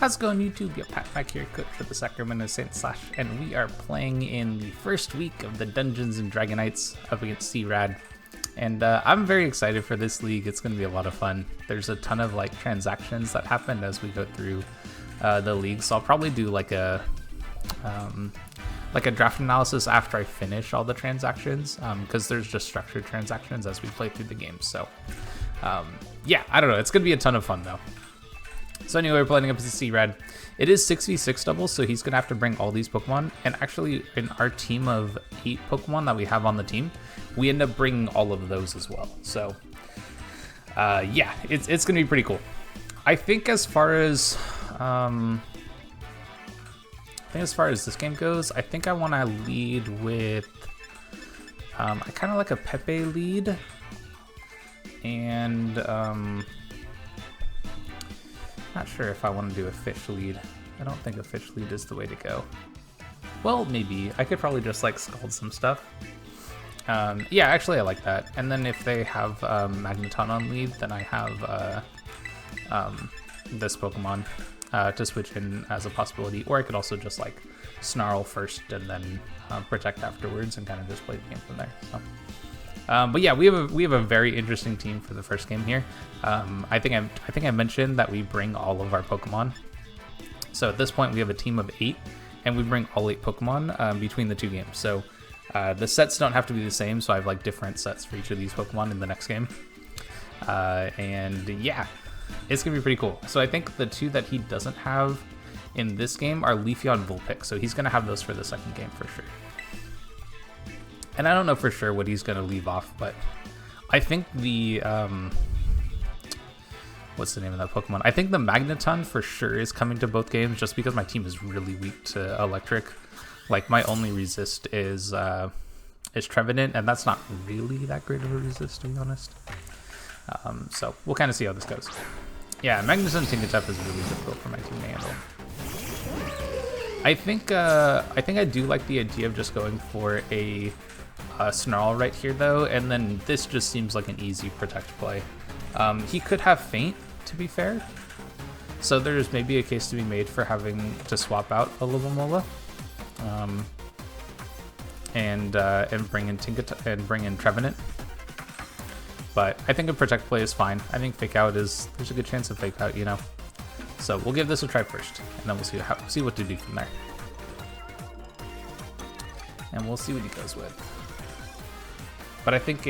How's it going, YouTube? Your Pat back here, coach for the Sacramento Sandslash, and we are playing in the first week of the Dungeons and Dragonites up against C-Rad. And I'm very excited for this league. It's going to be a lot of fun. There's a ton of like transactions that happen as we go through the league, so I'll probably do like a draft analysis after I finish all the transactions, because there's just structured transactions as we play through the game. So yeah, I don't know. It's going to be a ton of fun though. So anyway, we're playing up as a C-Rad. It is 6v6 doubles, so he's going to have to bring all these Pokemon. And actually, in our team of 8 Pokemon that we have on the team, we end up bringing all of those as well. So yeah, it's going to be pretty cool. I think as far as this game goes, I think I want to lead with I kind of like a Pepe lead, and not sure if I want to do a fish lead. I don't think a fish lead is the way to go. Well, maybe. I could probably just like scald some stuff. Yeah, actually I like that. And then if they have Magneton on lead, then I have this Pokemon to switch in as a possibility. Or I could also just like Snarl first and then protect afterwards and kind of just play the game from there. So. But yeah, we have a very interesting team for the first game here. I think I mentioned that we bring all of our Pokemon. So at this point we have a team of 8, and we bring all 8 Pokemon between the 2 games. So the sets don't have to be the same. So I have like different sets for each of these Pokemon in the next game. And yeah, it's gonna be pretty cool. So I think the 2 that he doesn't have in this game are Leafeon and Vulpix. So he's gonna have those for the second game for sure. And I don't know for sure what he's going to leave off, but I think the, what's the name of that Pokemon? I think the Magneton for sure is coming to both games, just because my team is really weak to Electric. Like, my only resist is Trevenant, and that's not really that great of a resist, to be honest. So we'll kind of see how this goes. Yeah, Magneton Tinkertap is really difficult for my team to handle. I think I do like the idea of just going for a Snarl right here though, and then this just seems like an easy protect play. He could have Faint, to be fair, so there's maybe a case to be made for having to swap out a Livamola, and bring in bring in Trevenant. But I think a protect play is fine. I think Fake Out there's a good chance of Fake Out, you know. So we'll give this a try first, and then we'll see what to do from there. And we'll see what he goes with. But I think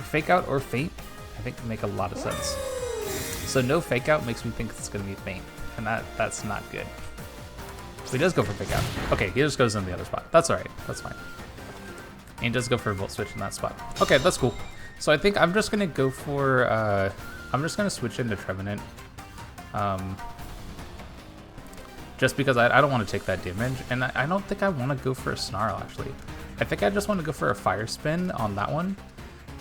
Fake Out or Faint, I think make a lot of sense. So no Fake Out makes me think it's gonna be Faint, and that's not good. So he does go for Fake Out. Okay, he just goes in the other spot. That's alright, that's fine. And he does go for a Volt Switch in that spot. Okay, that's cool. So I think I'm just gonna go for I'm just gonna switch into Trevenant. Just because I don't want to take that damage, and I don't think I want to go for a Snarl actually. I think I just want to go for a Fire Spin on that one,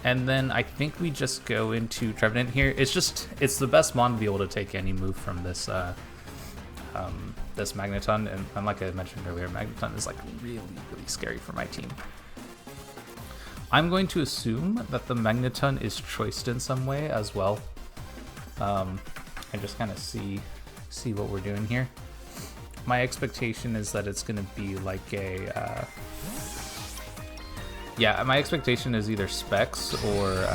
and then I think we just go into Trevenant here. It's the best mon to be able to take any move from this this Magneton, and like I mentioned earlier, Magneton is like really scary for my team. I'm going to assume that the Magneton is choiced in some way as well, and just kind of see what we're doing here. My expectation is that it's going to be like a, yeah, my expectation is either Specs or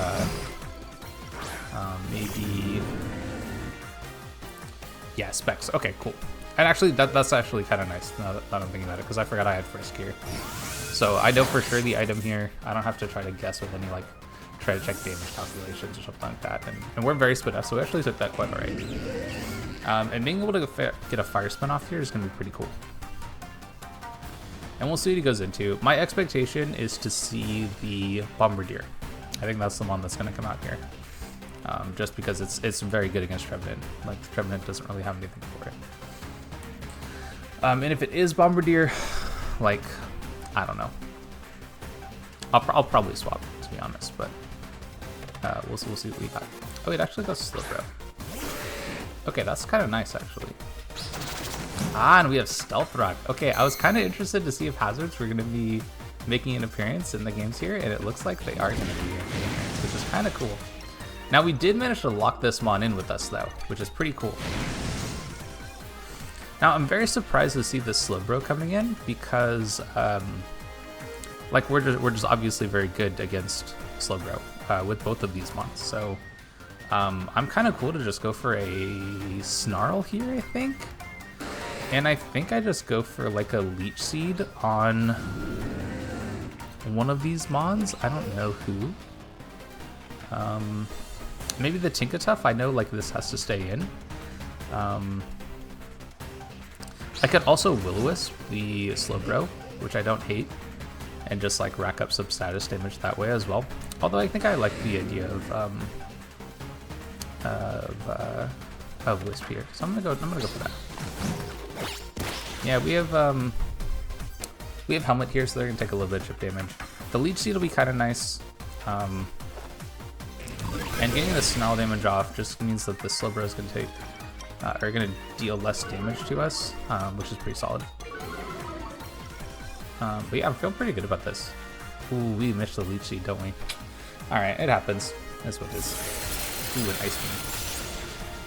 maybe, yeah, Specs. Okay, cool. And actually, that's actually kind of nice now that I'm thinking about it, because I forgot I had Frisk here. So I know for sure the item here, I don't have to try to guess with any, like, try to check damage calculations or something like that. And we're very split up, so we actually took that quite alright. And being able to get a Fire Spin off here is going to be pretty cool. And we'll see what he goes into. My expectation is to see the Bombardier. I think that's the one that's going to come out here. Just because it's very good against Trevenant. Like, Trevenant doesn't really have anything for it. And if it is Bombardier, like, I don't know. I'll probably swap, to be honest, but we'll see what we got. Oh, it actually goes Glowbro. Okay, that's kind of nice, actually. Ah, and we have Stealth Rock. Okay, I was kind of interested to see if Hazards were going to be making an appearance in the games here, and it looks like they are going to be making an appearance, which is kind of cool. Now, we did manage to lock this mon in with us, though, which is pretty cool. Now, I'm very surprised to see the Glowbro coming in because, like, we're just obviously very good against Glowbro with both of these mons. So, I'm kind of cool to just go for a Snarl here, I think. And I think I just go for, like, a Leech Seed on one of these mons. I don't know who. Maybe the Tinkatuff. I know, like, this has to stay in. I could also Will-O-Wisp the Glowbro, which I don't hate, and just like rack up some status damage that way as well. Although I think I like the idea of Wisp here, so I'm gonna go for that. Yeah, we have Helmet here, so they're gonna take a little bit of chip damage. The Leech Seed will be kind of nice, and getting the Snarl damage off just means that the Glowbro is gonna take. Are going to deal less damage to us, which is pretty solid. But yeah, I'm feeling pretty good about this. Ooh, we missed the Leech Seed, don't we? Alright, it happens. That's what it is. Ooh, an Ice Beam.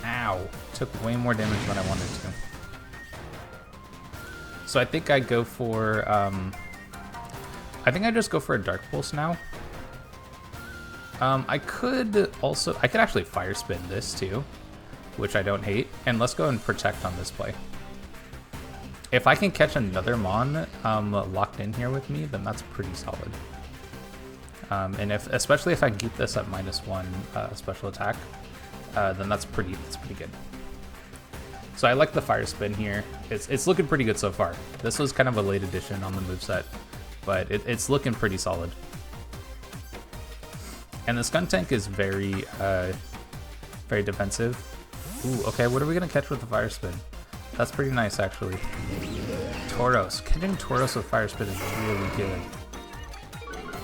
Ow! Took way more damage than I wanted to. So I think I go for, I think I just go for a Dark Pulse now. I could actually Fire Spin this too, which I don't hate, and let's go and Protect on this play. If I can catch another Mon locked in here with me, then that's pretty solid. And especially if I can keep this at -1 special attack, then that's pretty good. So I like the Fire Spin here. It's looking pretty good so far. This was kind of a late addition on the moveset, but it's looking pretty solid. And the Skuntank is very defensive. Ooh, okay, what are we gonna catch with the Fire Spin? That's pretty nice, actually. Tauros. Catching Tauros with Fire Spin is really good.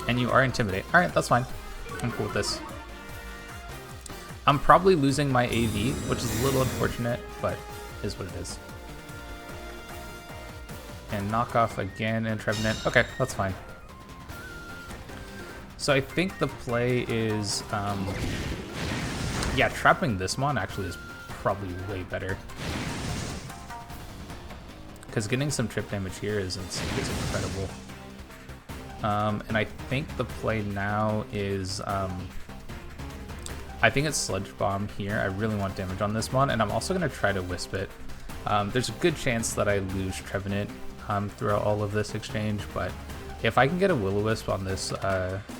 And you are Intimidate. Alright, that's fine. I'm cool with this. I'm probably losing my AV, which is a little unfortunate, but is what it is. And knock off again and Trevenant. Okay, that's fine. So I think the play is, yeah, trapping this Mon actually is probably way better. Because getting some trip damage here is incredible. And I think the play now is, I think it's Sludge Bomb here. I really want damage on this Mon, and I'm also going to try to Wisp it. There's a good chance that I lose Trevenant throughout all of this exchange, but if I can get a Will-O-Wisp on this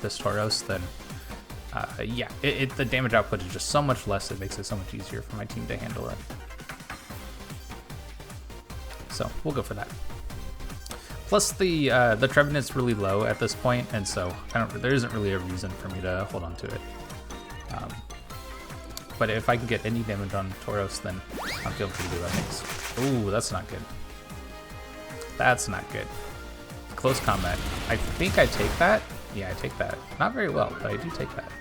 this Tauros, then yeah, the damage output is just so much less. It makes it so much easier for my team to handle it. So we'll go for that. Plus the Trevenant's really low at this point, and so there isn't really a reason for me to hold on to it. But if I can get any damage on Tauros, then I'm feeling pretty good about things. Ooh, that's not good. That's not good. Close combat. I think I take that. Yeah, I take that. Not very well, but I do take that.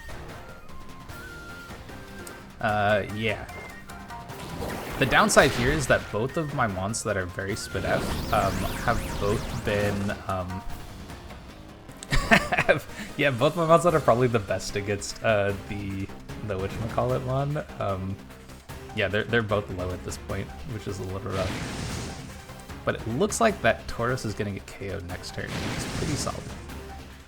Yeah. The downside here is that both of my mons that are very Spit F have both been yeah, both my mons that are probably the best against the whatchamacallit mon. Yeah, they're both low at this point, which is a little rough. But it looks like that Tauros is gonna get KO'd next turn. It's pretty solid.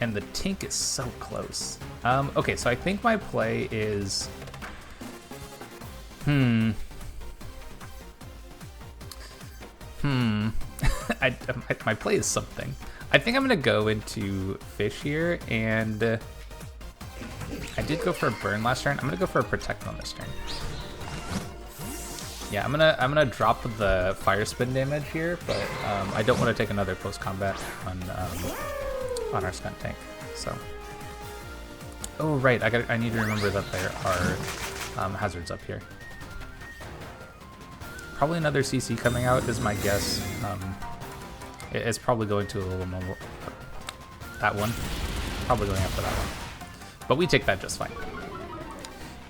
And the Tink is so close. Okay, so I think my play is my play is something. I think I'm gonna go into Fish here, and I did go for a burn last turn. I'm gonna go for a Protect on this turn. Yeah, I'm gonna drop the Fire Spin damage here, but I don't want to take another close combat on our Skuntank. So, oh right, I need to remember that there are hazards up here. Probably another CC coming out is my guess. It's probably going to a little more. That one, probably going after that one. But we take that just fine.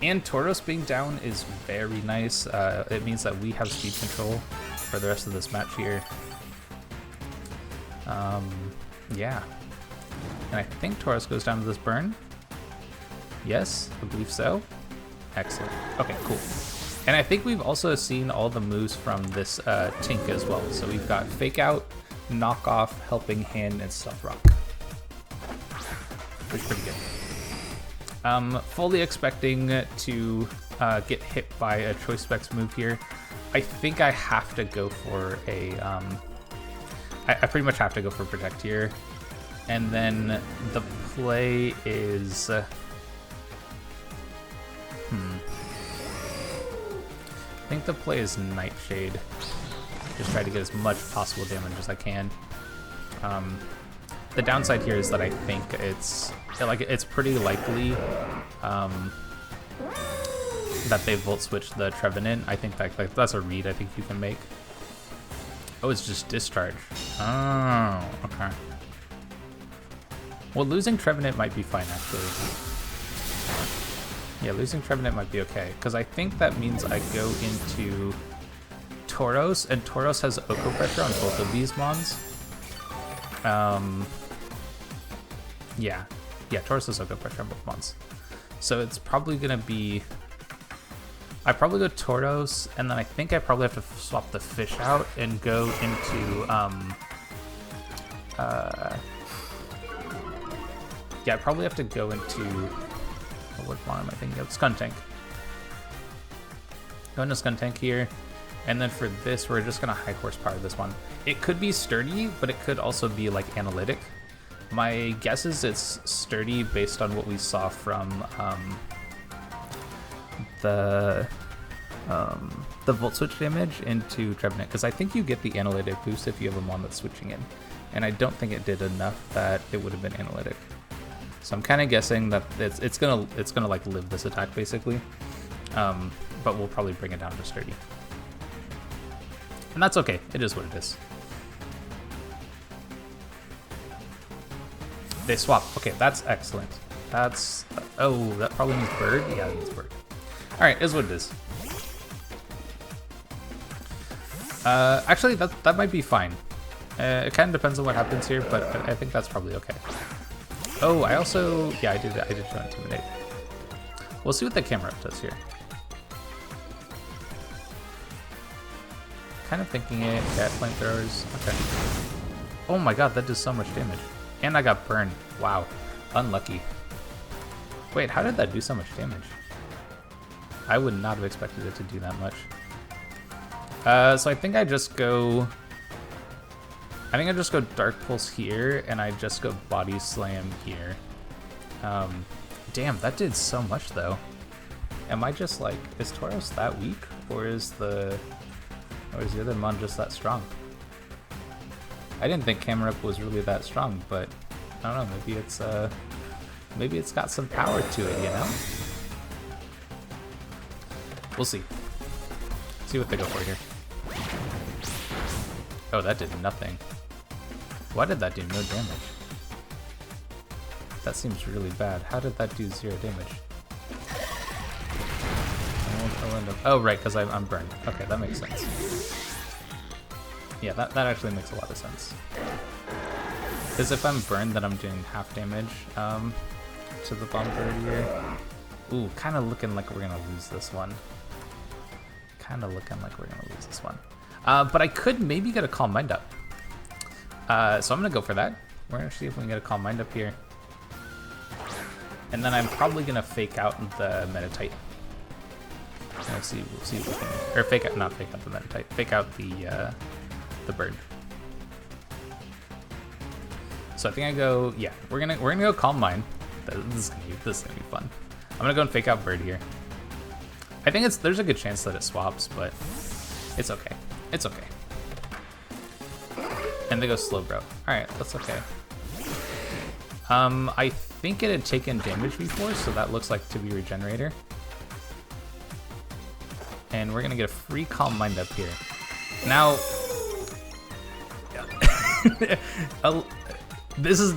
And Tauros being down is very nice. It means that we have speed control for the rest of this match here. Yeah. And I think Tauros goes down to this burn. Yes, I believe so. Excellent. Okay, cool. And I think we've also seen all the moves from this Tink as well. So we've got Fake Out, Knock Off, Helping Hand, and Stealth Rock. Which is pretty good. Fully expecting to get hit by a Choice Specs move here. I think I have to go for a... I pretty much have to go for Protect here. And then the play is... I think the play is Nightshade. Just try to get as much possible damage as I can. The downside here is that I think it's pretty likely that they Volt Switch the Trevenant. I think that's a read I think you can make. Oh, it's just Discharge. Oh, okay. Well, losing Trevenant might be fine, actually. Yeah, losing Trevenant might be okay, because I think that means I go into Tauros, and Tauros has Oko Pressure on both of these mons. Yeah, Tauros has Oko Pressure on both mons. So it's probably going to be... I probably go Tauros, and then I think I probably have to swap the fish out and go into... yeah, I probably have to go into... what one am I thinking of? Skuntank. Go into Skuntank here. And then for this, we're just going to high horsepower this one. It could be sturdy, but it could also be like analytic. My guess is it's sturdy based on what we saw from the Volt Switch damage into Trevenant, because I think you get the analytic boost if you have a mon that's switching in. And I don't think it did enough that it would have been analytic. So I'm kind of guessing that it's gonna like live this attack basically, but we'll probably bring it down to sturdy, and that's okay. It is what it is. They swap. Okay, that's excellent. That's oh, that probably means bird. Yeah, it means bird. All right, is what it is. Actually, that might be fine. It kind of depends on what happens here, but I think that's probably okay. Oh, I also... Yeah, I did show Intimidate. We'll see what the camera up does here. Kind of thinking it. Yeah, flamethrowers. Okay. Oh my god, that does so much damage. And I got burned. Wow. Unlucky. Wait, how did that do so much damage? I would not have expected it to do that much. So I think I just go... Dark Pulse here, and I just go Body Slam here. Damn, that did so much, though. Am I just like... Is Tauros that weak? Or is the other mon just that strong? I didn't think Camerup was really that strong, but... I don't know, maybe it's got some power to it, you know? We'll see. See what they go for here. Oh, that did nothing. Why did that do no damage? That seems really bad. How did that do 0 damage? I'll end up... Oh, right, because I'm burned. Okay, that makes sense. Yeah, that actually makes a lot of sense. Because if I'm burned, then I'm doing half damage to the Bombird here. Ooh, kind of looking like we're going to lose this one. But I could maybe get a Calm Mind up. So I'm going to go for that. We're going to see if we can get a Calm Mind up here. And then I'm probably going to fake out the Meditite. We'll see if we can... Or fake out, not fake out the Meditite. Fake out the bird. So I think I go... Yeah, we're gonna go Calm Mind. This is gonna be fun. I'm going to go and fake out bird here. I think there's a good chance that it swaps, but it's okay. It's okay. And they go Slowbro. Alright, that's okay. I think it had taken damage before, so that looks like to be Regenerator. And we're gonna get a free Calm Mind up here. Now, this is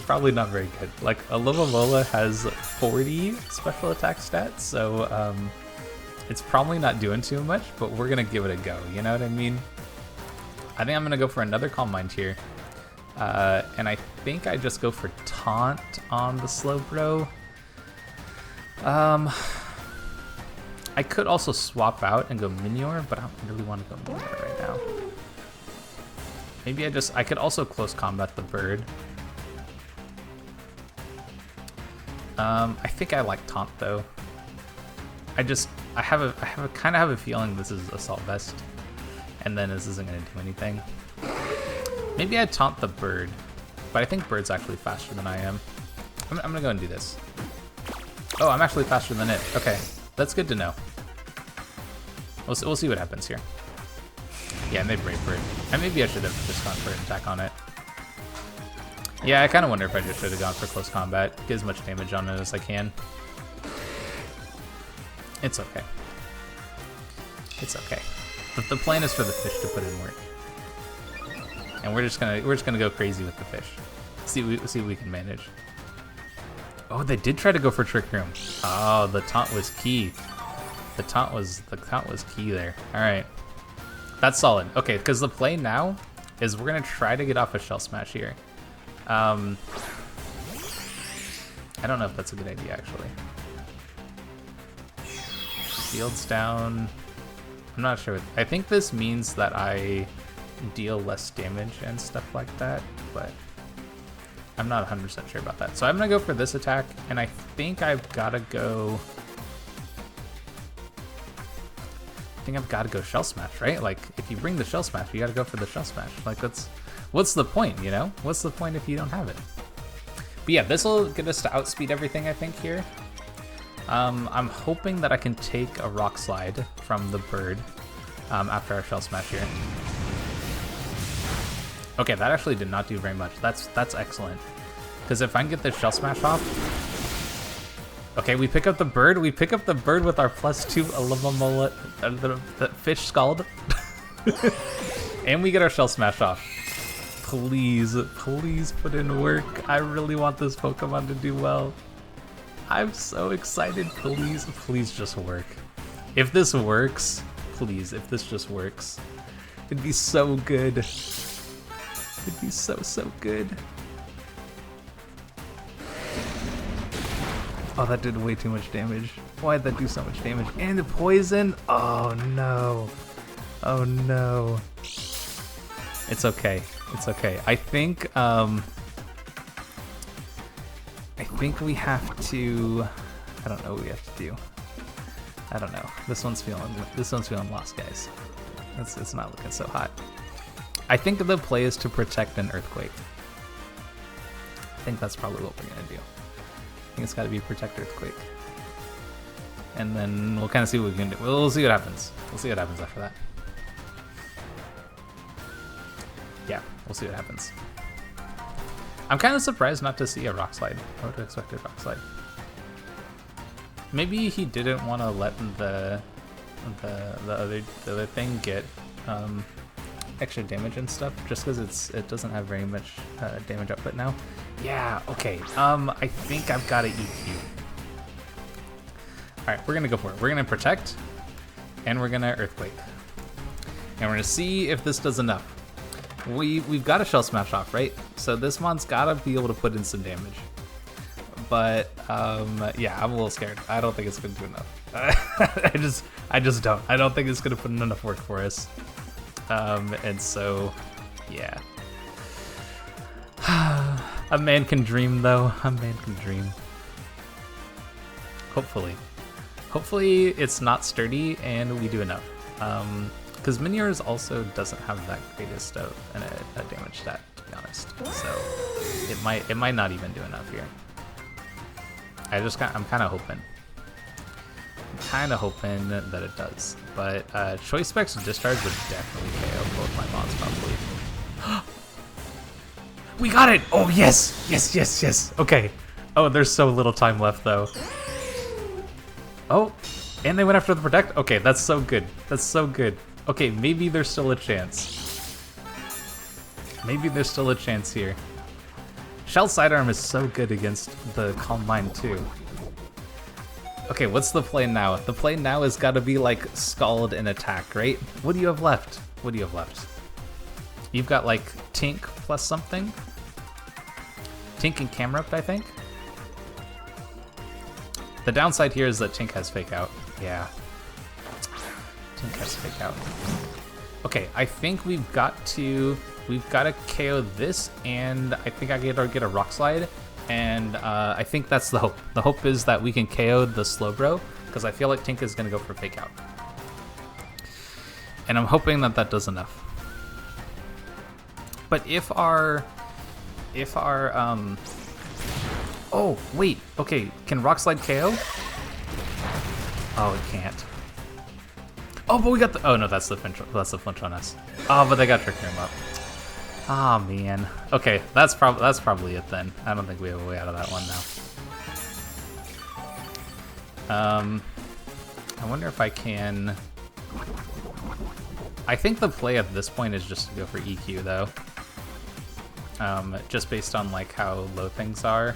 probably not very good. Like, Alomomola has 40 special attack stats, so it's probably not doing too much, but we're gonna give it a go, you know what I mean? I think I'm gonna go for another Calm Mind here. And I think I just go for Taunt on the Slowbro. I I could also swap out and go Minior, but I don't really want to go Minior right now. Maybe I could also close combat the bird. I think I like taunt though. I kind of have a feeling this is assault vest, and then this isn't gonna do anything. Maybe I taunt the bird, but I think bird's actually faster than I am. I'm gonna go and do this. Oh, I'm actually faster than it. Okay, that's good to know. We'll see what happens here. Yeah, and they brave bird. And maybe I should have just gone for an attack on it. Yeah, I kind of wonder if I just should have gone for close combat. Get as much damage on it as I can. It's okay. It's okay. The plan is for the fish to put in work, and we're just gonna go crazy with the fish. See what we can manage. Oh, they did try to go for Trick Room. Oh, the taunt was key. The taunt was key there. All right, that's solid. Okay, because the play now is we're gonna try to get off a Shell Smash here. I don't know if that's a good idea actually. Shield's down. I'm not sure. I think this means that I deal less damage and stuff like that, but I'm not 100% sure about that. So I'm gonna go for this attack, and I think I've gotta go. I think I've gotta go Shell Smash, right? Like, if you bring the Shell Smash, you gotta go for the Shell Smash. Like, what's the point, you know? What's the point if you don't have it? But yeah, this will get us to outspeed everything, I think, here. I'm hoping that I can take a Rock Slide from the bird after our Shell Smash here. Okay, that actually did not do very much. That's excellent. Because if I can get this Shell Smash off... Okay, we pick up the bird. We pick up the bird with our +2 Alamamula, the fish scald. And we get our Shell Smash off. Please, please put in work. I really want this Pokemon to do well. I'm so excited. Please, please just work. If this works, please, if this just works, it'd be so good. It'd be so, so good. Oh, that did way too much damage. Why'd that do so much damage? And the poison? Oh no. Oh no. It's okay. It's okay. I think we have to. I don't know what we have to do. I don't know. This one's feeling lost, guys. It's not looking so hot. I think the play is to protect an earthquake. I think that's probably what we're gonna do. I think it's got to be protect earthquake, and then we'll kind of see what we can do. We'll see what happens. We'll see what happens after that. Yeah, we'll see what happens. I'm kind of surprised not to see a Rock Slide. I would have expected Rock Slide. Maybe he didn't want to let the other thing get extra damage and stuff, just because it doesn't have very much damage output now. Yeah. Okay. I think I've got to EQ. All right, we're gonna go for it. We're gonna protect, and we're gonna earthquake, and we're gonna see if this does enough. We've got a Shell Smash off, right? So this mon's gotta be able to put in some damage. But yeah, I'm a little scared. I don't think it's gonna do enough. I just don't. I don't think it's gonna put in enough work for us. And so, yeah. A man can dream, though. A man can dream. Hopefully. Hopefully it's not sturdy and we do enough. Because Minior's also doesn't have that greatest of a damage stat, to be honest. So it might not even do enough here. I'm kind of hoping. I'm kind of hoping that it does. But Choice Specs Discharge would definitely KO both my mods, probably. We got it! Oh, yes! Yes, yes, yes! Okay. Oh, there's so little time left, though. Oh, and they went after the Protect? Okay, that's so good. That's so good. Okay, maybe there's still a chance. Maybe there's still a chance here. Shell Sidearm is so good against the Calm Mind, too. Okay, what's the play now? The play now has got to be like Scald and Attack, right? What do you have left? What do you have left? You've got like Tink plus something? Tink and Camerupt, I think? The downside here is that Tink has Fake Out. Yeah. Tink has fake out. Okay, I think we've got to KO this, and I think I get a rock slide, and I think that's the hope. The hope is that we can KO the Glowbro, because I feel like Tink is gonna go for fake out, and I'm hoping that that does enough. But if our oh wait, okay, can rock slide KO? Oh, it can't. Oh, but we got the. Oh no, that's the flinch on us. Oh, but they got Trick Room up. Ah, oh, man. Okay, that's probably it then. I don't think we have a way out of that one now. I wonder if I can. I think the play at this point is just to go for EQ though. Just based on like how low things are.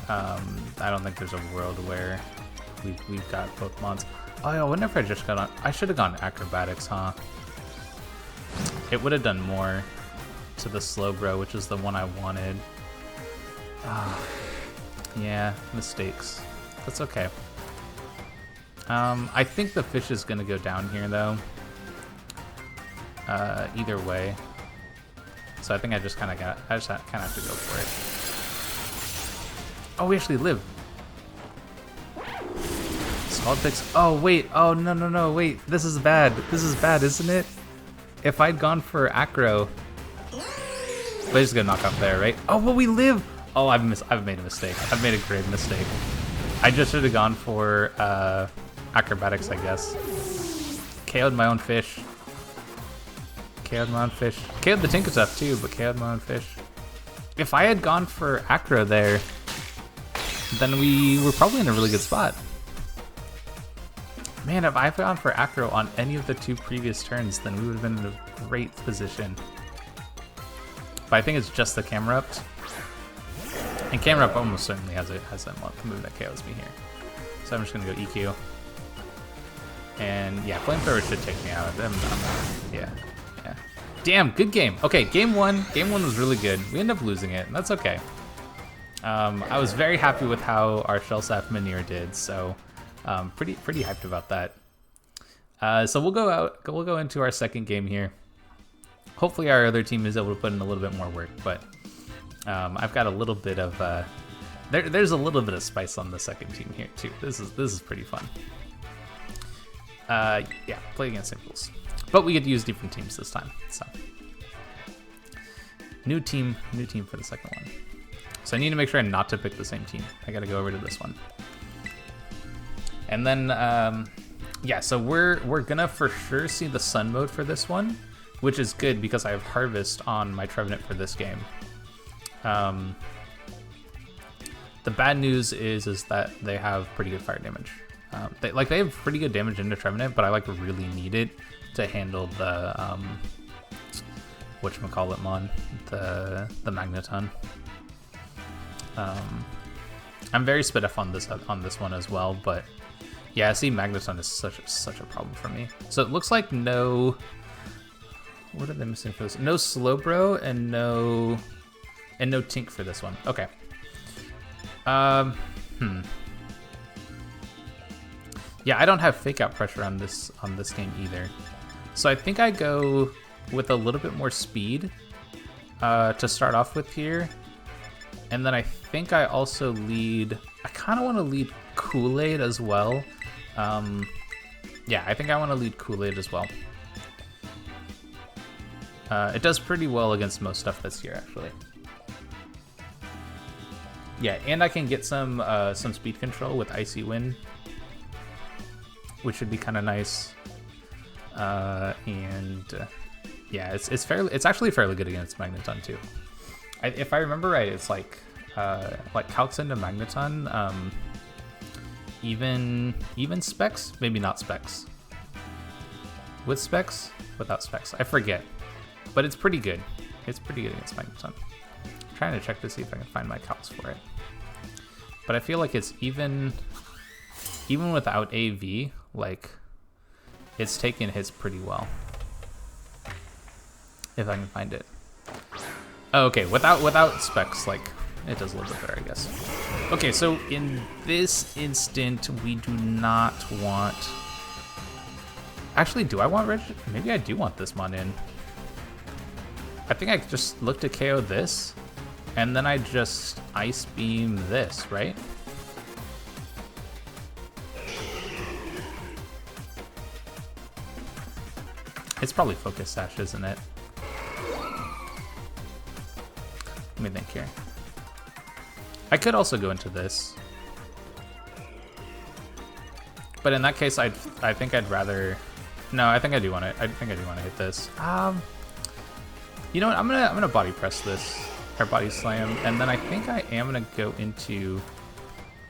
I don't think there's a world where we've got both mons. Oh, I wonder if I just got on. I should have gone acrobatics, huh? It would have done more to the Glowbro, which is the one I wanted. Yeah, mistakes. That's okay. I think the fish is gonna go down here though. Either way. So I think I just kind of have to go for it. Oh, we actually live. Scarlet picks. Oh wait. Oh no. Wait. This is bad. This is bad, isn't it? If I'd gone for acro, but just gonna knock off there, right? Oh, but we live. Oh, I've made a mistake. I've made a grave mistake. I just should have gone for acrobatics, I guess. KO'd my own fish. KO'd my own fish. KO'd the Tinker stuff too, but KO'd my own fish. If I had gone for acro there, then we were probably in a really good spot. Man, if I gone for acro on any of the 2 previous turns, then we would have been in a great position. But I think it's just the camera up. And camera up almost certainly has a move that KOs me here. So I'm just gonna go EQ. And yeah, flamethrower should take me out. Yeah. Damn, good game. Okay, game one. Game 1 was really good. We ended up losing it, and that's okay. I was very happy with how our Shellsap Minior did, so pretty hyped about that. So we'll go into our second game here. Hopefully our other team is able to put in a little bit more work, but I've got a little bit of there's a little bit of spice on the second team here too. This is pretty fun. Yeah, play against simples, but we get to use different teams this time. So new team for the second one. So I need to make sure not to pick the same team. I got to go over to this one. And then, yeah, so we're gonna for sure see the sun mode for this one, which is good because I have Harvest on my Trevenant for this game. The bad news is that they have pretty good fire damage. They have pretty good damage into Trevenant, but I really need it to handle the whatchamacallit mon, the Magneton. I'm very spit off on this one as well, but yeah, see, Magneton is such a problem for me. So it looks like no. What are they missing for this? No Glowbro and no Tink for this one. Okay. Yeah, I don't have fake out pressure on this game either. So I think I go with a little bit more speed to start off with here. And then I think I also lead. I kind of want to lead Kool-Aid as well. Yeah, I think I want to lead Kool-Aid as well. It does pretty well against most stuff that's here, actually. Yeah, and I can get some speed control with Icy Wind, which would be kind of nice. Yeah, it's actually fairly good against Magneton too. If I remember right, it's like calcs into Magneton. Even specs, maybe not specs. With specs, without specs, I forget. But it's pretty good. It's pretty good against Magneton. I'm trying to check to see if I can find my calcs for it. But I feel like it's even without AV, like it's taking hits pretty well. If I can find it. Oh, okay, without specs, like it does a little bit better, I guess. Okay, so in this instant, we do not want Actually, do I want maybe I do want this mon in. I think I just look to KO this, and then I just Ice Beam this, right? It's probably Focus Sash, isn't it? Let me think here. I could also go into this. But in that case, I think I'd rather... No, I think I do want to. I think I do want to hit this. You know what? I'm gonna body press this, or body slam, and then I think I am gonna go into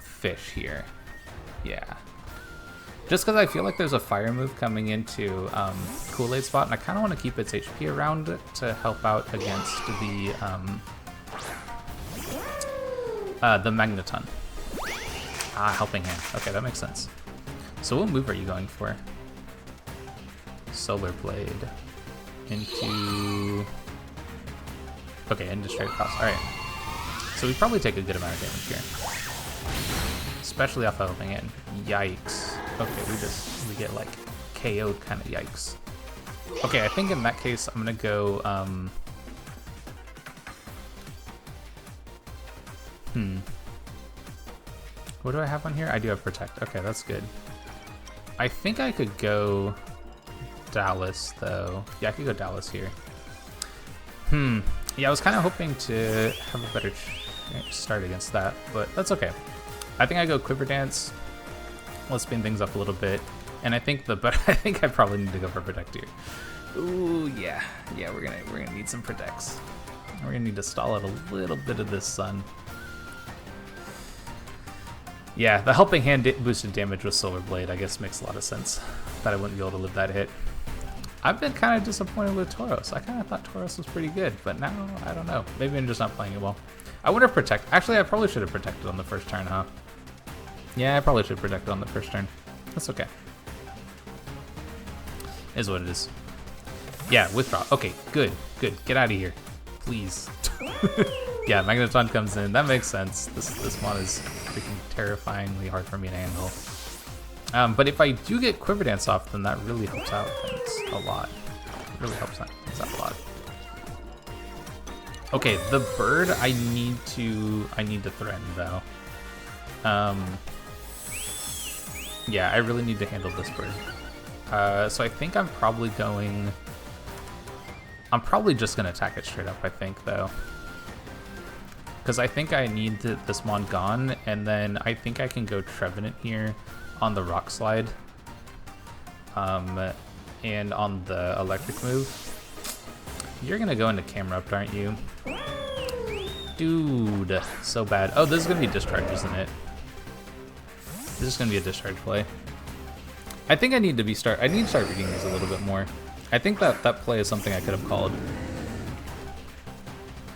fish here. Yeah. Just because I feel like there's a fire move coming into Kool-Aid spot, and I kind of want to keep its HP around to help out against the Magneton. Helping Hand. Okay, that makes sense. So what move are you going for? Solar Blade into... Okay, into straight cross. Alright. So we probably take a good amount of damage here. Especially off of helping Hand. Yikes. Okay, we get like KO'd kind of yikes. Okay, I think in that case I'm gonna go what do I have on here? I do have Protect. Okay, that's good. I think I could go Dallas though. Yeah, I could go Dallas here. Yeah, I was kind of hoping to have a better start against that, but that's okay. I think I go Quiver Dance. Let's spin things up a little bit, and I think I think I probably need to go for Protect here. Ooh, yeah, we're gonna need some Protects. We're gonna need to stall out a little bit of this sun. Yeah, the Helping Hand boosted damage with Solar Blade, I guess, makes a lot of sense. That I wouldn't be able to live that hit. I've been kind of disappointed with Tauros. I kind of thought Tauros was pretty good, but now, I don't know. Maybe I'm just not playing it well. I wonder if Protect... Actually, I probably should have protected on the first turn, huh? Yeah, I probably should have protected on the first turn. That's okay. Is what it is. Yeah, withdraw. Okay, good. Get out of here. Please. Yeah, Magneton comes in. That makes sense. This mod is freaking terrifyingly hard for me to handle. But if I do get Quiver Dance off, then that really helps out things a lot. It really helps things out a lot. Okay, the bird I need to threaten though. Yeah, I really need to handle this bird. So I think I'm probably just gonna attack it straight up, I think though. Because I think I need this mon gone, and then I think I can go Trevenant here on the Rock Slide. And on the electric move. You're gonna go into Camera Up, aren't you? Dude, so bad. Oh, this is gonna be Discharge, isn't it? This is gonna be a Discharge play. I think I need to start reading these a little bit more. I think that play is something I could have called.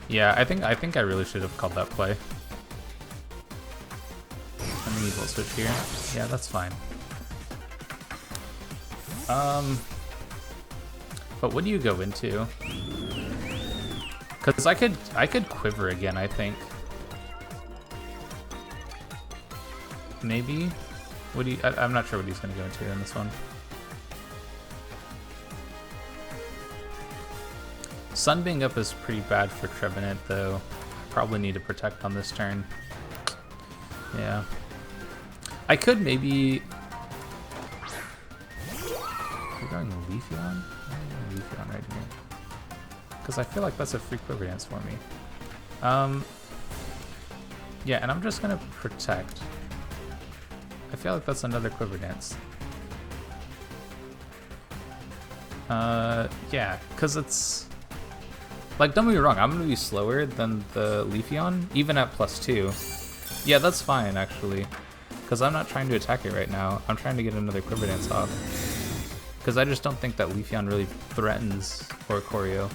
Yeah, I think I really should have called that play. Let me Volt Switch here. Yeah, that's fine. But what do you go into? Because I could Quiver again, I think. Maybe? What do you? I'm not sure what he's gonna go into in this one. Sun being up is pretty bad for Trevenant, though. I probably need to protect on this turn. Yeah. I could maybe... We're going Leafeon? I'm going Leafeon right here. Because I feel like that's a free Quiver Dance for me. Yeah, and I'm just going to protect. I feel like that's another Quiver Dance. Yeah, because it's... Like, don't get me wrong, I'm going to be slower than the Leafeon, even at +2. Yeah, that's fine, actually. Because I'm not trying to attack it right now. I'm trying to get another Quiver Dance off. Because I just don't think that Leafeon really threatens Oricorio.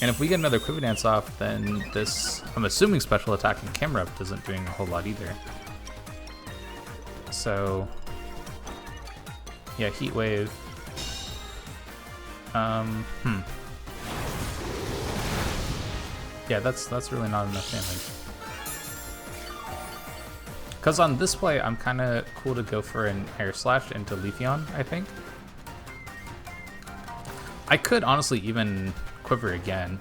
And if we get another Quiver Dance off, then this, I'm assuming special attack and Camera Up isn't doing a whole lot either. So, yeah, Heat Wave. Yeah, that's really not enough damage. Because on this play, I'm kind of cool to go for an Air Slash into Leafeon, I think. I could honestly even quiver again,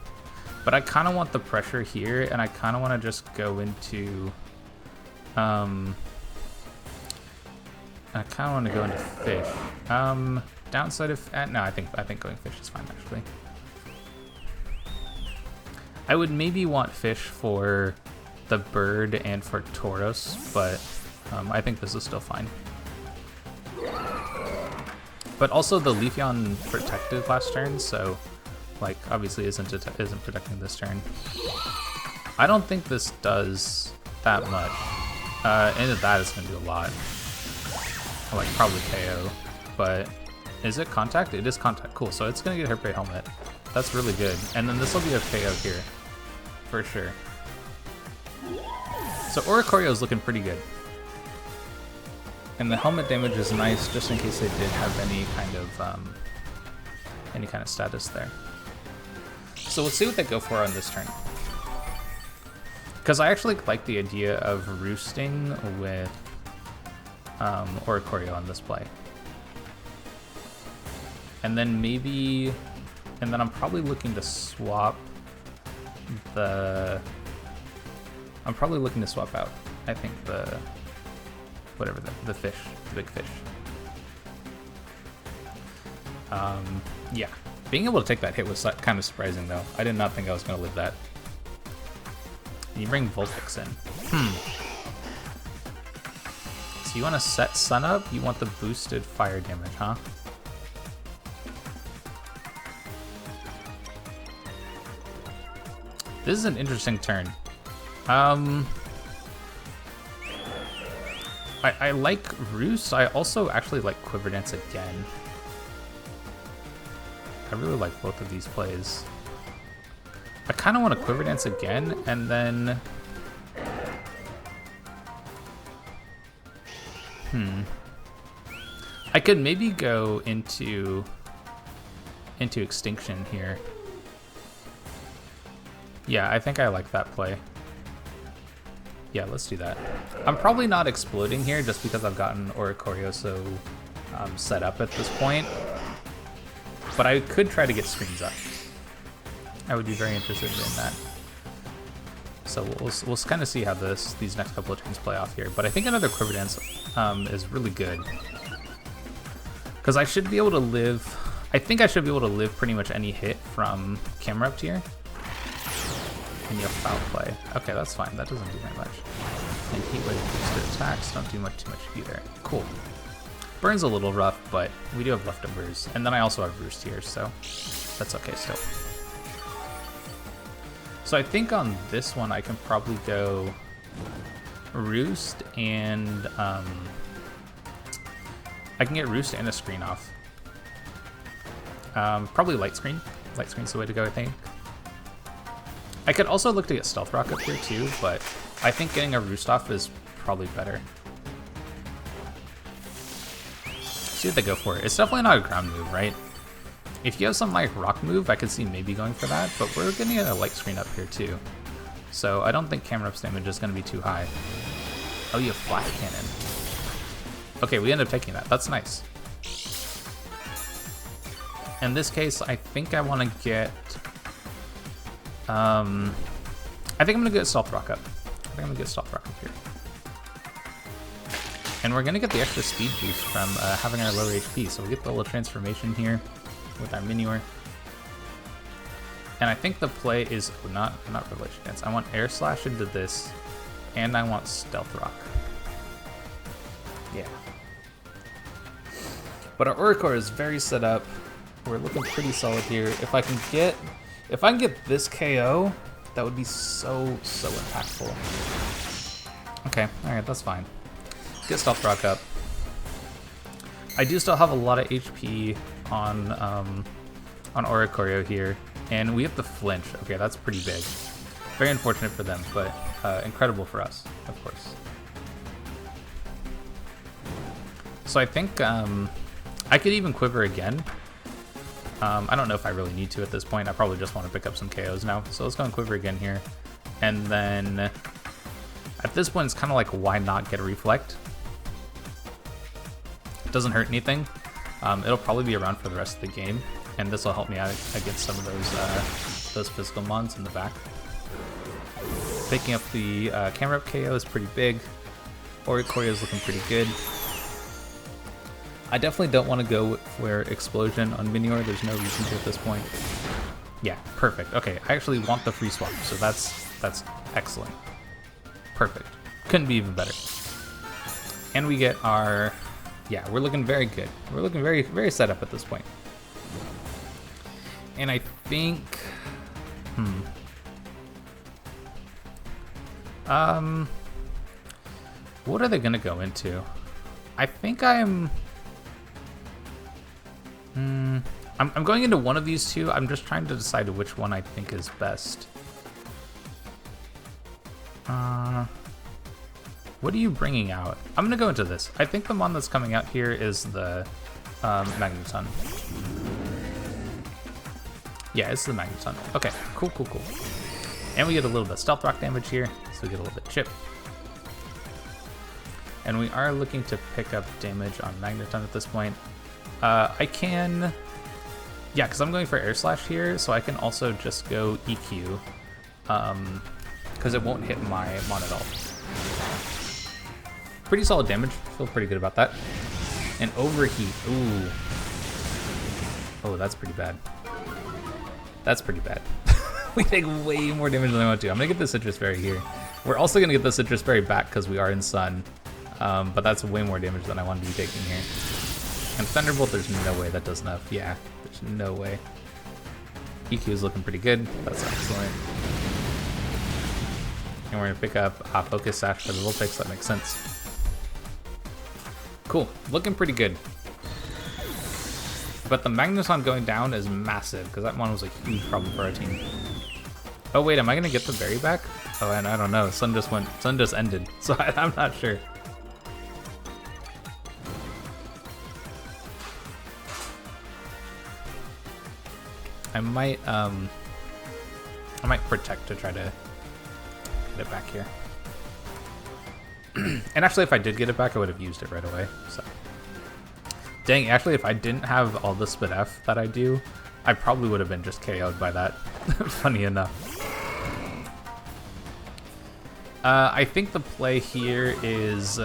but I kind of want the pressure here, and I kind of want to just go into, I kind of want to go into fish. Downside of, no, I think going fish is fine actually. I would maybe want fish for the bird and for Tauros, but I think this is still fine. But also the Leafeon protected last turn, so like obviously isn't protecting this turn. I don't think this does that much. Into that is gonna do a lot. Like probably KO, but is it contact? It is contact. Cool. So it's gonna get Herpé Helmet. That's really good. And then this will be a KO here, for sure. So Oricorio is looking pretty good. And the helmet damage is nice, just in case they did have any kind of status there. So let's see what they go for on this turn. Because I actually like the idea of roosting with Oricorio on this play. And then maybe, and then I'm probably looking to swap the, I'm probably looking to swap out, I think whatever, the fish, the big fish. Yeah, being able to take that hit was kind of surprising though. I did not think I was going to live that. And you bring Vulpix in. So you want to set Sun up? You want the boosted fire damage, huh? This is an interesting turn. I like Roost. I also actually like Quiver Dance again. I really like both of these plays. I kind of want to Quiver Dance again, and then... I could maybe go into Extinction here. Yeah, I think I like that play. Yeah, let's do that. I'm probably not exploding here just because I've gotten Oricorio so set up at this point. But I could try to get screens up. I would be very interested in that. So we'll kind of see how these next couple of turns play off here. But I think another Quiver Dance is really good. Because I should be able to live... I think I should be able to live pretty much any hit from Camera Up Tier. And you have Foul Play. Okay, that's fine. That doesn't do very much. And Heat Wave boosted attacks don't do too much either. Cool. Burn's a little rough, but we do have leftovers. And then I also have Roost here, so that's okay still. So I think on this one I can probably go Roost and I can get Roost and a screen off. Probably Light Screen. Light Screen's the way to go, I think. I could also look to get Stealth Rock up here too, but I think getting a Roost off is probably better. See what they go for. It's definitely not a ground move, right? If you have some like rock move, I could see maybe going for that, but we're getting a Light Screen up here too. So I don't think Camera Up's damage is going to be too high. Oh, you have Flash Cannon. Okay, we end up taking that. That's nice. In this case, I think I want to get... I think I'm going to get Stealth Rock up. Here. And we're going to get the extra speed boost from having our lower HP, so we get the little transformation here with our Minior. And I think the play is not Revelation Dance. I want Air Slash into this, and I want Stealth Rock. Yeah. But our Oricorio is very set up. We're looking pretty solid here. If I can get this KO, that would be so impactful. Okay, alright, that's fine. Get Stealth Rock up. I do still have a lot of HP on Oricorio here, and we have the flinch. Okay, that's pretty big. Very unfortunate for them, but incredible for us, of course. So I think I could even Quiver again. I don't know if I really need to at this point. I probably just want to pick up some KOs now. So let's go and Quiver again here. And then at this point, it's kind of like, why not get a Reflect? It doesn't hurt anything. It'll probably be around for the rest of the game, and this will help me out against some of those physical mons in the back. Picking up the camera up KO is pretty big. Oricorio is looking pretty good. I definitely don't want to go for Explosion on Minior. There's no reason to at this point. Yeah, perfect. Okay, I actually want the free swap, so that's excellent. Perfect. Couldn't be even better. And we get our... Yeah, we're looking very good. We're looking very, very set up at this point. And I think... What are they gonna go into? I think I'm going into one of these two. I'm just trying to decide which one I think is best. What are you bringing out? I'm gonna go into this. I think the mon that's coming out here is the Magneton. Yeah, it's the Magneton. Okay, cool. And we get a little bit of Stealth Rock damage here, so we get a little bit of chip. And we are looking to pick up damage on Magneton at this point. I can... Yeah, because I'm going for Air Slash here, so I can also just go EQ. Because it won't hit my mon at all. Pretty solid damage. Feel pretty good about that. And Overheat. Ooh. Oh, that's pretty bad. That's pretty bad. We take way more damage than I want to. I'm going to get the Citrus Berry here. We're also going to get the Citrus Berry back because we are in Sun. But that's way more damage than I want to be taking here. And Thunderbolt, there's no way that does enough. Yeah, there's no way. EQ is looking pretty good. That's excellent. And we're going to pick up Focus Sash for the Vulpix. That makes sense. Cool. Looking pretty good. But the Magneton going down is massive, because that one was a huge problem for our team. Oh wait, am I going to get the berry back? Oh, and I don't know. Sun just ended, so I'm not sure. I might protect to try to get it back here. And actually, if I did get it back, I would have used it right away. So, dang, actually, if I didn't have all the Spit F that I do, I probably would have been just KO'd by that. Funny enough. I think the play here is...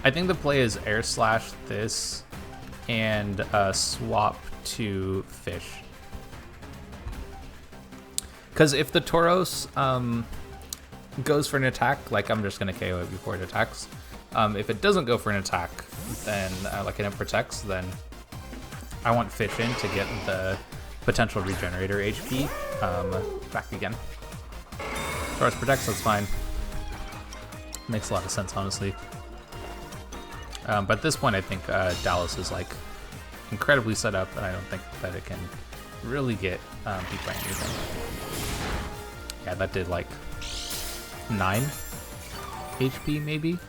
I think the play is Air Slash this and swap to Fish. Because if the Tauros goes for an attack, like I'm just going to KO it before it attacks. If it doesn't go for an attack, then like it protects, then I want Fish in to get the potential regenerator HP back again. Tauros protects, that's fine. Makes a lot of sense, honestly. But at this point, I think Dallas is like incredibly set up, and I don't think that it can really get beat by anything. Yeah, that did like 9 HP maybe,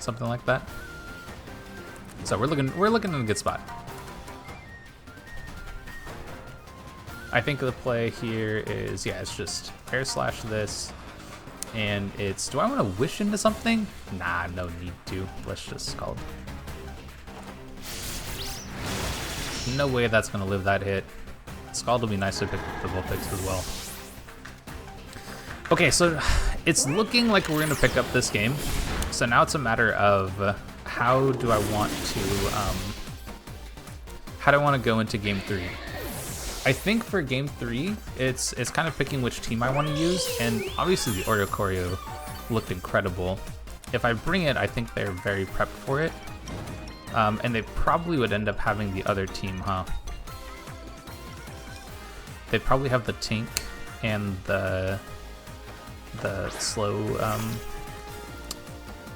something like that. So we're looking in a good spot. I think the play here is, yeah, it's just Air Slash this, and it's, do I want to wish into something? Nah, no need to. Let's just Scald. No way that's going to live that hit. Scald will be nice to pick up the Vulpix as well. Okay, so it's looking like we're going to pick up this game. So now it's a matter of how do I want to go into game 3. I think for game 3, it's kind of picking which team I want to use, and obviously the Oricorio looked incredible. If I bring it, I think they're very prepped for it, and they probably would end up having the other team, huh? They probably have the Tink and the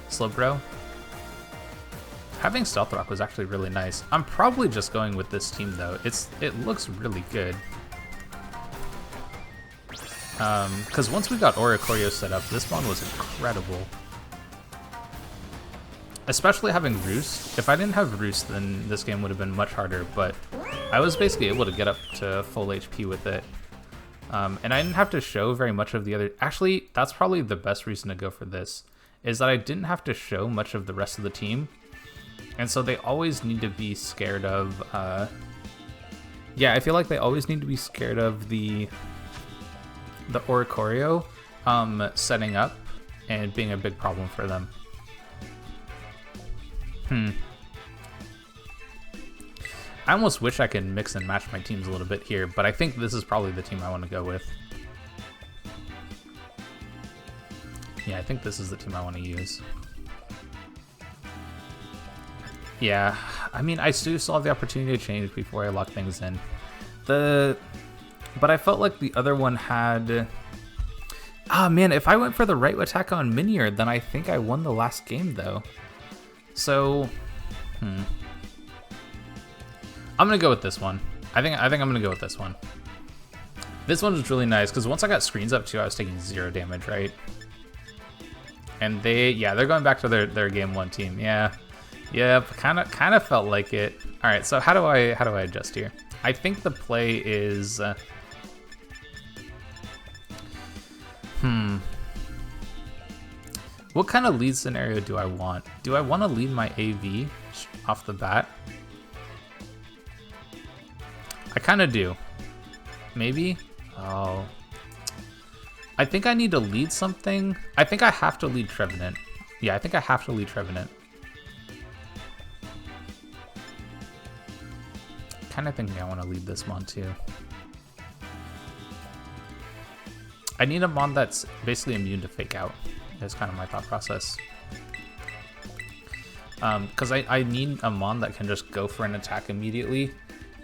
Slowbro. Having Stealth Rock was actually really nice. I'm probably just going with this team though. It looks really good. Because once we got Oricorio set up, this one was incredible. Especially having Roost. If I didn't have Roost, then this game would have been much harder, but I was basically able to get up to full HP with it. And I didn't have to show very much of the other... Actually, that's probably the best reason to go for this, is that I didn't have to show much of the rest of the team. And so they always need to be scared of, yeah, I feel like they always need to be scared of the Oricorio setting up and being a big problem for them. I almost wish I could mix and match my teams a little bit here, but I think this is probably the team I want to go with. Yeah, I think this is the team I want to use. Yeah, I mean, I still have the opportunity to change before I lock things in. But I felt like the other one had... Ah, man, if I went for the right attack on Minior, then I think I won the last game, though. So, I'm gonna go with this one. I think I'm gonna go with this one. This one was really nice, because once I got screens up, too, I was taking 0 damage, right? And they're going back to their game 1 team, yeah. Yep, kind of felt like it. All right, so how do I adjust here? I think the play is what kind of lead scenario do I want? Do I want to lead my AV off the bat? I kind of do. Maybe? Oh. I think I need to lead something. I think I have to lead Trevenant. Yeah, I think I have to lead Trevenant. Kind of thinking I want to lead this mon too. I need a mon that's basically immune to fake out. That's kind of my thought process. Because I need a mon that can just go for an attack immediately.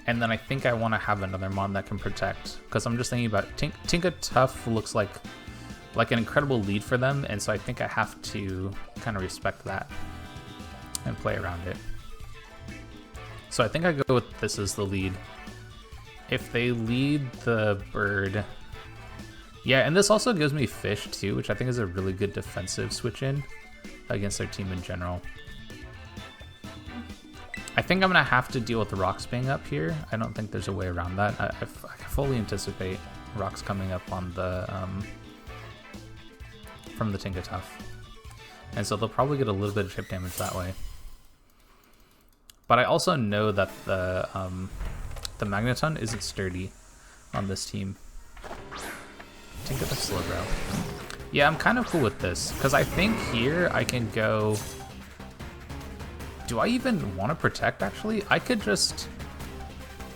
And then I think I want to have another mon that can protect. Because I'm just thinking about Tinka Tough looks like an incredible lead for them. And so I think I have to kind of respect that and play around it. So I think I go with this as the lead. If they lead the bird... Yeah, and this also gives me fish too, which I think is a really good defensive switch in against their team in general. I think I'm going to have to deal with the rocks being up here. I don't think there's a way around that. I fully anticipate rocks coming up on the from the Tinka Tough. And so they'll probably get a little bit of chip damage that way. But I also know that the Magneton isn't sturdy on this team. Tinka the Slowbro. Yeah, I'm kind of cool with this, because I think here I can go... Do I even want to protect, actually? I can just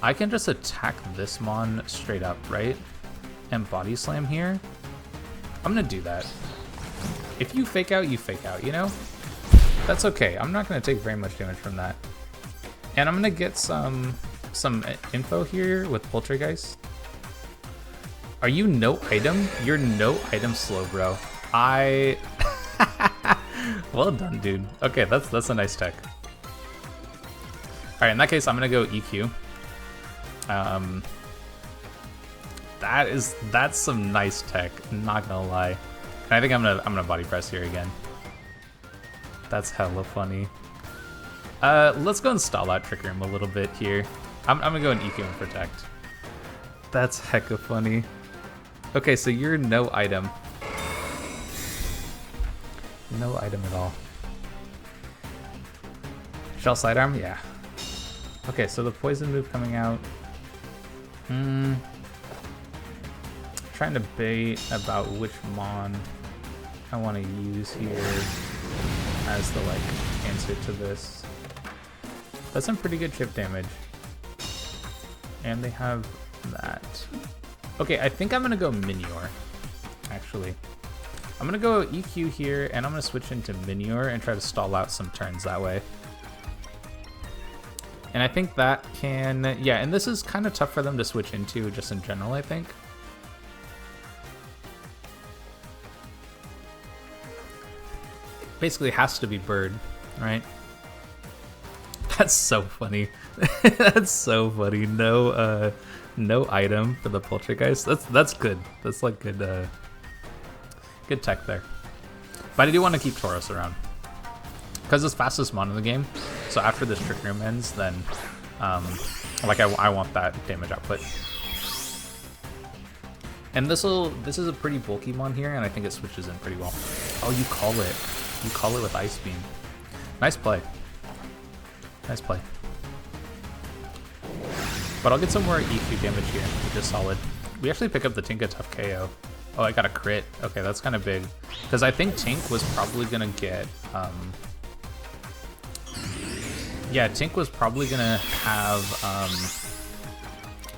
attack this mon straight up, right? And body slam here. I'm going to do that. If you fake out, you know? That's okay. I'm not going to take very much damage from that. And I'm going to get some info here with Poltergeist. Are you no item? You're no item slow, bro. Well done, dude. Okay, that's a nice tech. All right, in that case, I'm gonna go EQ. That's some nice tech. Not gonna lie. And I think I'm gonna body press here again. That's hella funny. Let's go and stall out Trick Room a little bit here. I'm gonna go and EQ and protect. That's hecka funny. Okay, so you're no item. No item at all. Shell sidearm? Yeah. Okay, so the poison move coming out. Trying to bait about which mon I want to use here as the answer to this. That's some pretty good chip damage. And they have that. Okay, I think I'm gonna go Minior, actually. I'm gonna go EQ here, and I'm gonna switch into Minior and try to stall out some turns that way. And I think that can, yeah, and this is kind of tough for them to switch into just in general, I think. Basically has to be bird, right? That's so funny. That's so funny. No item for the Poltergeist. That's good. That's like good good tech there. But I do want to keep Tauros around. Because it's fastest mon in the game. So after this Trick Room ends, then I want that damage output. And this is a pretty bulky mon here, and I think it switches in pretty well. Oh, you call it. You call it with Ice Beam. Nice play. Nice play. But I'll get some more EQ damage here, which is solid. We actually pick up the Tinka Tough KO. Oh, I got a crit. Okay, that's kind of big. Because I think Tink was probably going to get... yeah, Tink was probably going to have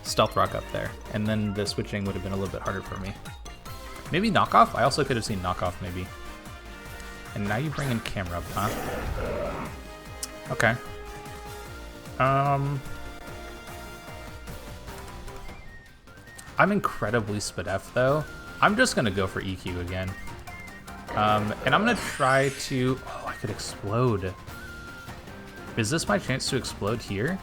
Stealth Rock up there. And then the switching would have been a little bit harder for me. Maybe Knockoff? I also could have seen Knockoff, maybe. And now you bring in Camera up, huh? Okay. I'm incredibly Spadef, though. I'm just going to go for EQ again. And I'm going to try to... Oh, I could explode. Is this my chance to explode here?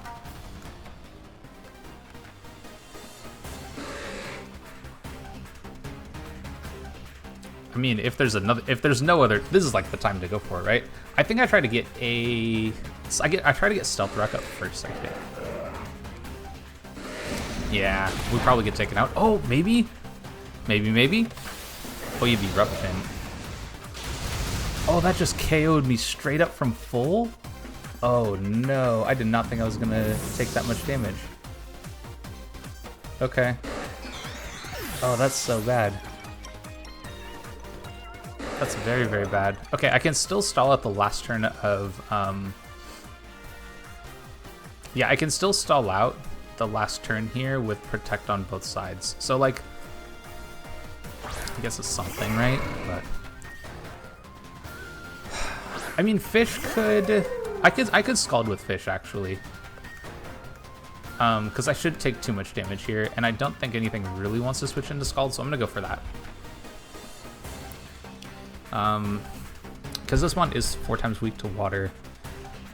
I mean, if there's no other... This is like the time to go for it, right? I think I try to get a... I try to get Stealth Rock up first, I think. Yeah, we probably get taken out. Oh, maybe? Maybe? Oh, you'd be Eruption. Oh, that just KO'd me straight up from full? Oh, no. I did not think I was going to take that much damage. Okay. Oh, that's so bad. That's very, very bad. Okay, I can still stall at the last turn of... Yeah, I can still stall out the last turn here with Protect on both sides. So, like... I guess it's something, right? But... I mean, Fish could... I could Scald with Fish, actually. Because I should take too much damage here, and I don't think anything really wants to switch into Scald, so I'm going to go for that. Because this one is 4 times weak to water.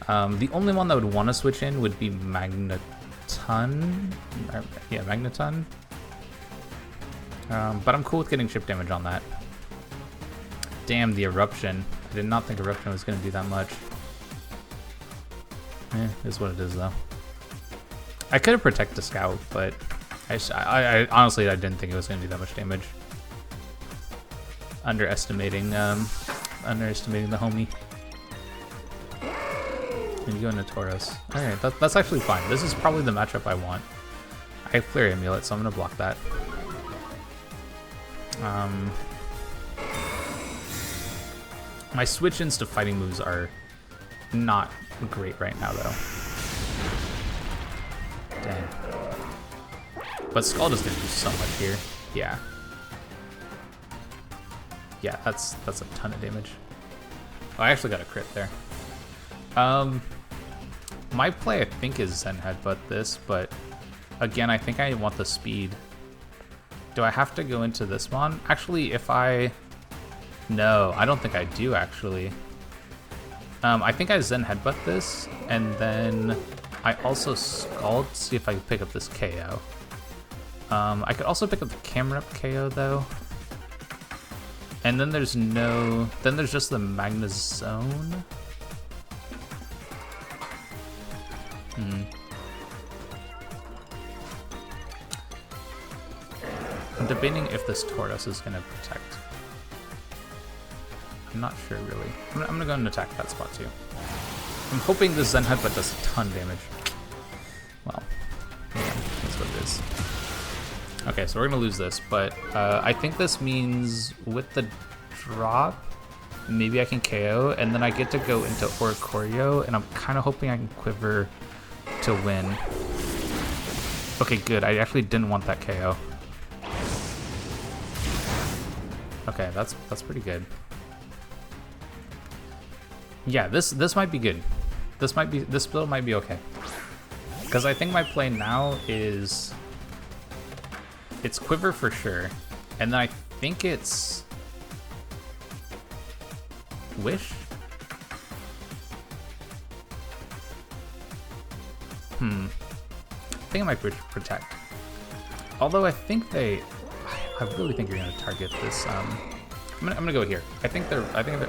The only one that would want to switch in would be Magneton. Yeah, Magneton. But I'm cool with getting chip damage on that. Damn, the Eruption. I did not think Eruption was going to do that much. Is what it is, though. I could have Protect the Scout, but I honestly, I didn't think it was going to do that much damage. Underestimating the homie. And you go into Tauros. Alright, that's actually fine. This is probably the matchup I want. I have Clear Amulet, so I'm going to block that. My switch-ins to fighting moves are not great right now, though. Dang. But Scald is going to do so much here. Yeah. Yeah, that's a ton of damage. Oh, I actually got a crit there. My play, I think, is Zen Headbutt this, but again, I think I want the speed. Do I have to go into this one? Actually, if I... No, I don't think I do, actually. I think I Zen Headbutt this, and then I also Scald to see if I can pick up this KO. I could also pick up the Camera Up KO, though. And then there's no... Then there's just the Magnezone. I'm debating if this Tauros is going to protect. I'm not sure, really. I'm going to go and attack that spot, too. I'm hoping this Zen Headbutt does a ton of damage. Well, yeah, that's what it is. Okay, so we're going to lose this, but I think this means with the drop, maybe I can KO, and then I get to go into Oricorio, and I'm kind of hoping I can Quiver to win. Okay, good. I actually didn't want that KO. Okay, that's pretty good. Yeah, this might be good. This build might be okay. Because I think my play now is it's Quiver for sure, and then I think it's Wish. I think I might Protect. Although I think I really think you're gonna target this. I'm gonna go here. I think they're.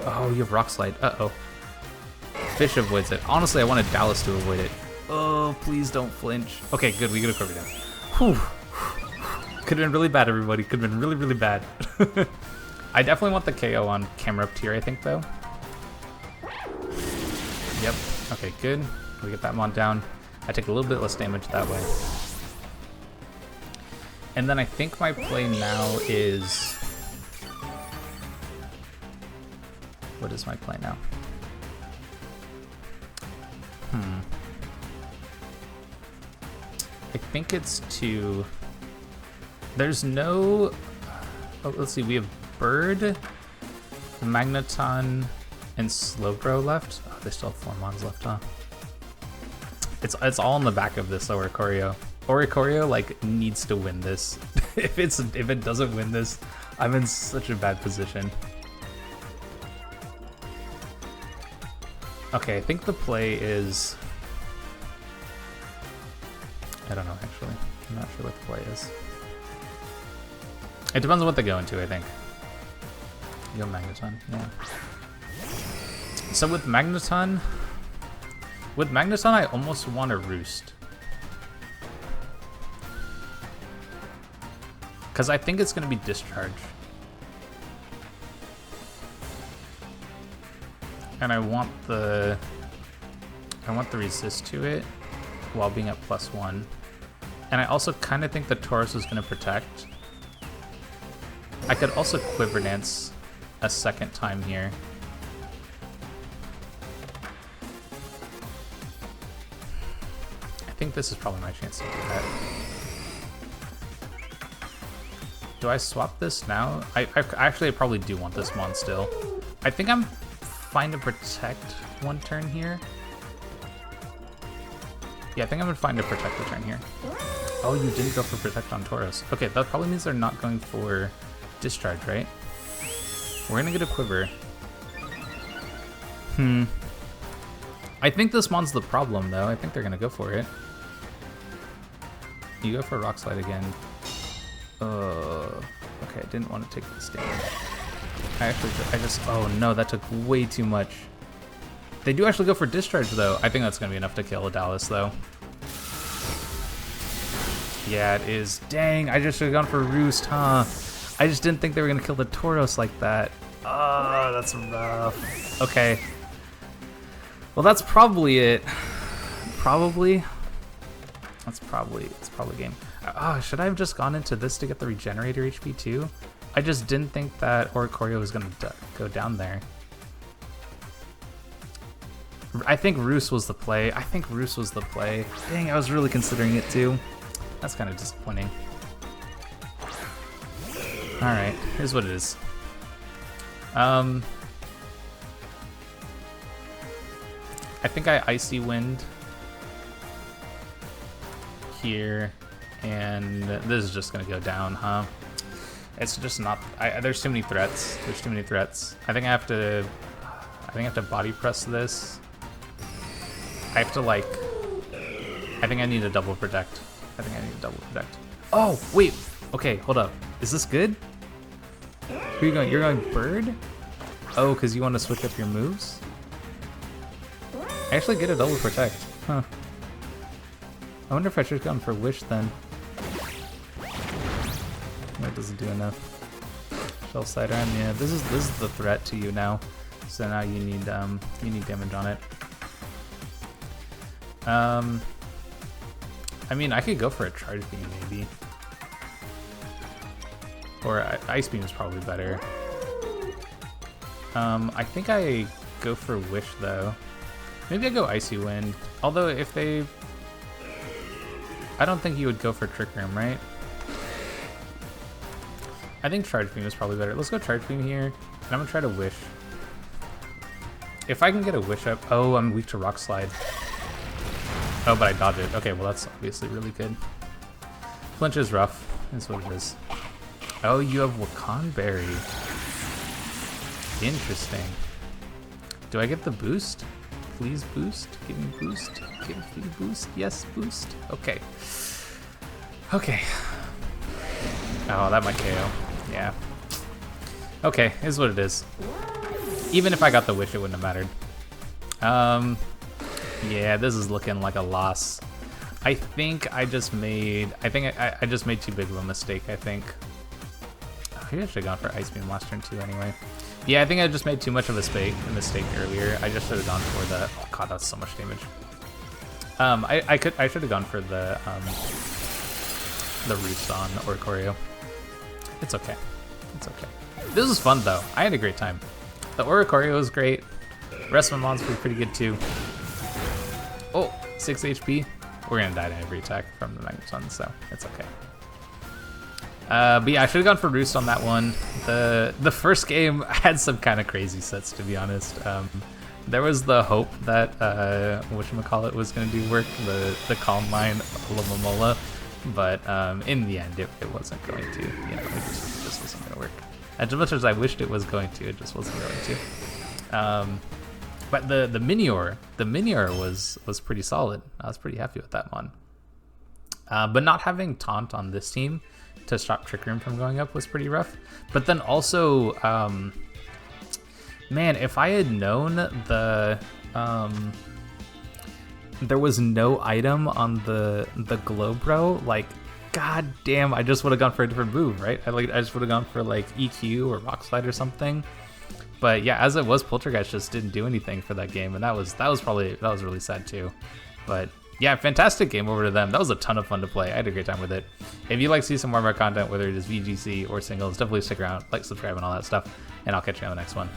Oh, you have Rock Slide. Uh-oh. Fish avoids it. Honestly, I wanted Dallas to avoid it. Oh, please don't flinch. Okay, good. We get a Quiver down. Whew. Could have been really bad, everybody. Could have been really, really bad. I definitely want the KO on Camera Up tier, I think, though. Yep. Okay, good. We get that mon down. I take a little bit less damage that way. And then I think my play now is... What is my play now? I think it's to... There's no... Oh, let's see, we have Bird, Magneton, and Glowbro left. Oh, they still have 4 mons left, huh? It's all in the back of this Oricorio. Oricorio, like, needs to win this. If it doesn't win this, I'm in such a bad position. Okay, I think the play is... I don't know, actually. I'm not sure what the play is. It depends on what they go into, I think. Yo, Magneton, yeah. So with Magneton, I almost want to Roost. Because I think it's going to be Discharge. And I want the resist to it while being at +1. And I also kind of think the Tauros is going to protect. I could also Quiver Dance a second time here. I think this is probably my chance to do that. Do I swap this now? I actually probably do want this mon still. I think I'm fine to protect one turn here. Yeah, I think I'm fine to protect the turn here. Oh, you didn't go for protect on Tauros. Okay, that probably means they're not going for Discharge, right? We're gonna get a Quiver. I think this mon's the problem, though. I think they're gonna go for it. You go for Rock Slide again. Okay, I didn't want to take this damage. Oh no, that took way too much. They do actually go for Discharge, though. I think that's gonna be enough to kill a Dallas, though. Yeah, it is. Dang, I just should have gone for Roost, huh? I just didn't think they were gonna kill the Tauros like that. Oh, that's rough. Okay. Well, that's probably it. Probably. It's probably game. Oh, should I have just gone into this to get the Regenerator HP too? I just didn't think that Oricorio was gonna go down there. I think Roost was the play. Dang, I was really considering it too. That's kind of disappointing. Alright, here's what it is. I think I Icy Wind here, and this is just gonna go down, huh? It's just not. There's too many threats. I think I have to body press this. I have to like. I think I need a double protect. Oh wait. Okay, hold up. Is this good? Who are you going? You're going Bird? Oh, because you want to switch up your moves? I actually get a double protect. Huh. I wonder if I should have gone for Wish then. That doesn't do enough. Shell Sidearm, yeah. This is the threat to you now. So now you need damage on it. I mean, I could go for a Charge Beam maybe. Or Ice Beam is probably better. I think I go for Wish though. Maybe I go Icy Wind. Although if they... I don't think you would go for Trick Room, right? I think Charge Beam is probably better. Let's go Charge Beam here. And I'm gonna try to Wish. If I can get a Wish up... Oh, I'm weak to Rock Slide. Oh, but I dodge it. Okay, well that's obviously really good. Flinch is rough. That's what it is. Oh, you have Wakan Berry. Interesting. Do I get the boost? Please boost. Give me boost. Give me boost. Yes, boost. Okay. Okay. Oh, that might KO. Yeah. Okay, is what it is. Even if I got the Wish, it wouldn't have mattered. Yeah, this is looking like a loss. I think I just made... I just made too big of a mistake, I think. Maybe I should have gone for Ice Beam last turn too anyway. Yeah, I think I just made too much of a mistake earlier. I just should have gone for the. Oh god, that's so much damage. I should have gone for the roost on Oricorio. It's okay. It's okay. This was fun though. I had a great time. The Oricorio was great. The rest of my mons were pretty good too. Oh, 6 HP. We're gonna die to every attack from the Magneton, so it's okay. But yeah, I should have gone for Roost on that one. The first game had some kind of crazy sets, to be honest. There was the hope that whatchamacallit was going to do work, the Calm Mind Mola, but in the end, it wasn't going to. You know, it just wasn't going to work. As much as I wished it was going to, it just wasn't going to. But the Minior was pretty solid. I was pretty happy with that one. But not having Taunt on this team to stop Trick Room from going up was pretty rough. But then also, man, if I had known there was no item on the Glowbro, like, god damn, I just would have gone for a different move, right? I just would have gone for like EQ or Rock Slide or something. But yeah, as it was, Poltergeist just didn't do anything for that game, and that was really sad too. But yeah, fantastic game over to them. That was a ton of fun to play. I had a great time with it. If you'd like to see some more of our content, whether it is VGC or singles, definitely stick around, like, subscribe, and all that stuff. And I'll catch you on the next one.